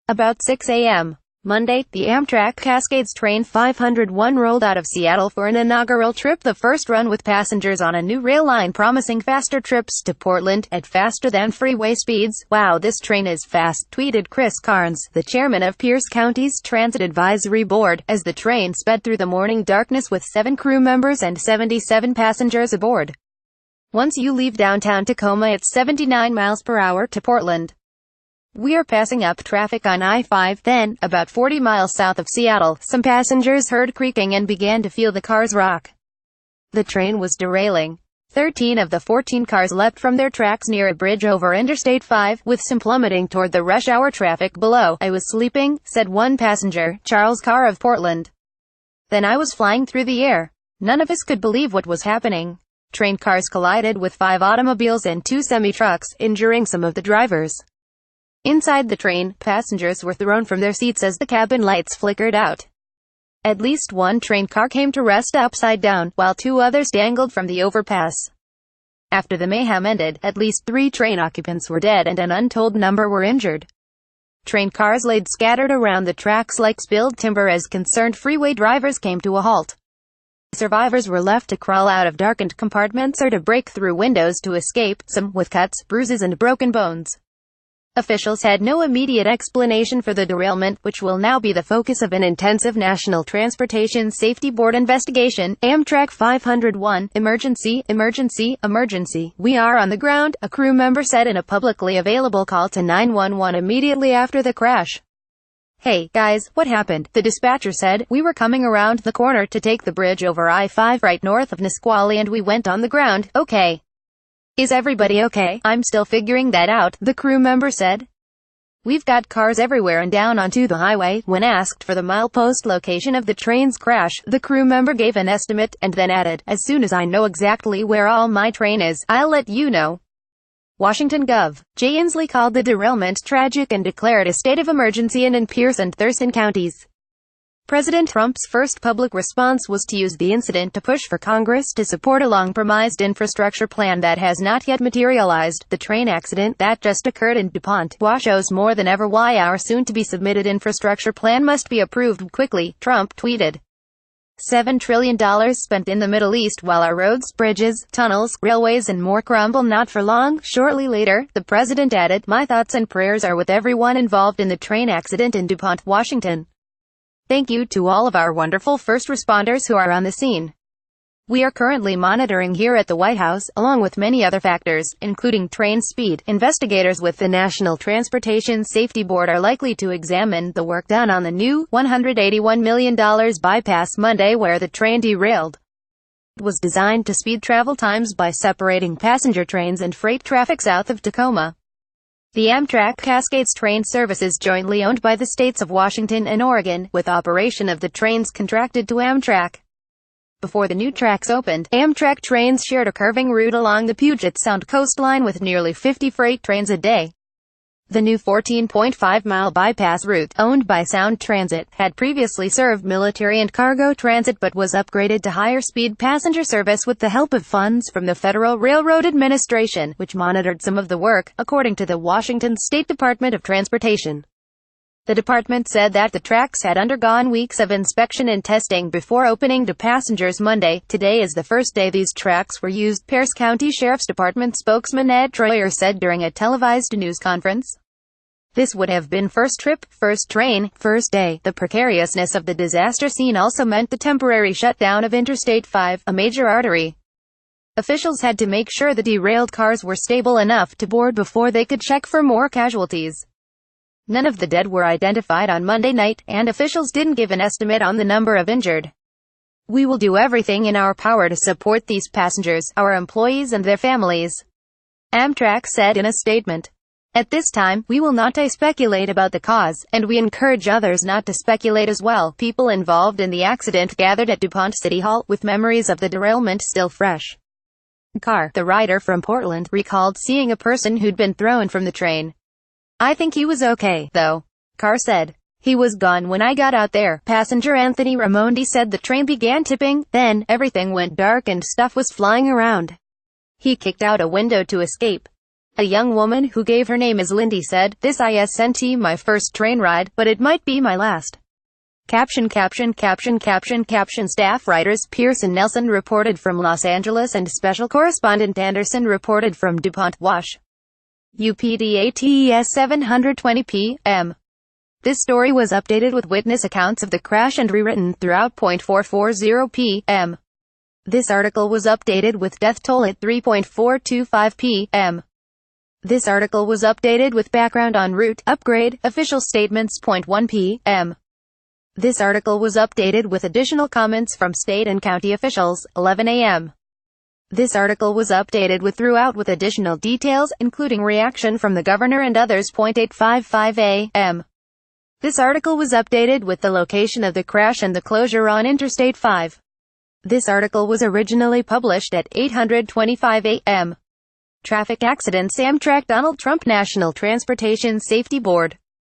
About 6 a.m. Monday, the Amtrak Cascades Train 501 rolled out of Seattle for an inaugural trip, the first run with passengers on a new rail line promising faster trips to Portland at faster-than-freeway speeds. "Wow, this train is fast," tweeted Chris Karnes, the chairman of Pierce County's Transit Advisory Board, as the train sped through the morning darkness with 7 crew members and 77 passengers aboard. "Once you leave downtown Tacoma, it's 79 miles per hour to Portland. We are passing up traffic on I-5, then, about 40 miles south of Seattle, some passengers heard creaking and began to feel the cars rock. The train was derailing. 13 of the 14 cars leapt from their tracks near a bridge over Interstate 5, with some plummeting toward the rush hour traffic below. I was sleeping," said one passenger, Charles Carr of Portland. "Then I was flying through the air. None of us could believe what was happening." Train cars collided with 5 automobiles and 2 semi-trucks, injuring some of the drivers. Inside the train, passengers were thrown from their seats as the cabin lights flickered out. At least one train car came to rest upside down, while 2 others dangled from the overpass. After the mayhem ended, at least 3 train occupants were dead and an untold number were injured. Train cars laid scattered around the tracks like spilled timber as concerned freeway drivers came to a halt. Survivors were left to crawl out of darkened compartments or to break through windows to escape, some with cuts, bruises and broken bones. Officials had no immediate explanation for the derailment, which will now be the focus of an intensive National Transportation Safety Board investigation. Amtrak 501, emergency, emergency, emergency. "We are on the ground," a crew member said in a publicly available call to 911 immediately after the crash. "Hey, guys, what happened?" the dispatcher said. "We were coming around the corner to take the bridge over I-5 right north of Nisqually and we went on the ground." "Okay. Is everybody okay?" "I'm still figuring that out," the crew member said. "We've got cars everywhere and down onto the highway." When asked for the milepost location of the train's crash, the crew member gave an estimate, and then added, "As soon as I know exactly where all my train is, I'll let you know." Washington Gov. Jay Inslee called the derailment tragic and declared a state of emergency in Pierce and Thurston counties. President Trump's first public response was to use the incident to push for Congress to support a long-promised infrastructure plan that has not yet materialized. The train accident that just occurred in DuPont shows more than ever why our soon-to-be submitted infrastructure plan must be approved quickly, Trump tweeted. $7 trillion spent in the Middle East while our roads, bridges, tunnels, railways and more crumble not for long. Shortly later, the president added, "My thoughts and prayers are with everyone involved in the train accident in DuPont, Washington. Thank you to all of our wonderful first responders who are on the scene. We are currently monitoring here at the White House, along with many other factors, including train speed. Investigators with the National Transportation Safety Board are likely to examine the work done on the new $181 million bypass Monday where the train derailed. It was designed to speed travel times by separating passenger trains and freight traffic south of Tacoma. The Amtrak Cascades Train service is jointly owned by the states of Washington and Oregon, with operation of the trains contracted to Amtrak. Before the new tracks opened, Amtrak trains shared a curving route along the Puget Sound coastline with nearly 50 freight trains a day. The new 14.5-mile bypass route, owned by Sound Transit, had previously served military and cargo transit but was upgraded to higher-speed passenger service with the help of funds from the Federal Railroad Administration, which monitored some of the work, according to the Washington State Department of Transportation. The department said that the tracks had undergone weeks of inspection and testing before opening to passengers Monday. Today is the first day these tracks were used, Pierce County Sheriff's Department spokesman Ed Troyer said during a televised news conference. "This would have been first trip, first train, first day." The precariousness of the disaster scene also meant the temporary shutdown of Interstate 5, a major artery. Officials had to make sure the derailed cars were stable enough to board before they could check for more casualties. None of the dead were identified on Monday night, and officials didn't give an estimate on the number of injured. "We will do everything in our power to support these passengers, our employees and their families," Amtrak said in a statement. "At this time, we will not speculate about the cause, and we encourage others not to speculate as well." People involved in the accident gathered at DuPont City Hall, with memories of the derailment still fresh. Carr, the writer from Portland, recalled seeing a person who'd been thrown from the train. "I think he was okay, though," Carr said. "He was gone when I got out there." Passenger Anthony Raimondi said the train began tipping, then, everything went dark and stuff was flying around. He kicked out a window to escape. A young woman who gave her name as Lindy said, "This isn't my first train ride, but it might be my last." Caption. Staff writers Pearson Nelson reported from Los Angeles and special correspondent Anderson reported from DuPont, Wash. UPDATES 720 p.m. This story was updated with witness accounts of the crash and rewritten throughout .440 p.m. This article was updated with death toll at 3.425 p.m. This article was updated with background on route upgrade, official statements. 1 p.m. This article was updated with additional comments from state and county officials. 11 a.m. This article was updated throughout with additional details, including reaction from the governor and others. 8:55 a.m. This article was updated with the location of the crash and the closure on Interstate 5. This article was originally published at 8:25 a.m. Traffic accidents. Amtrak. Donald Trump. National Transportation Safety Board.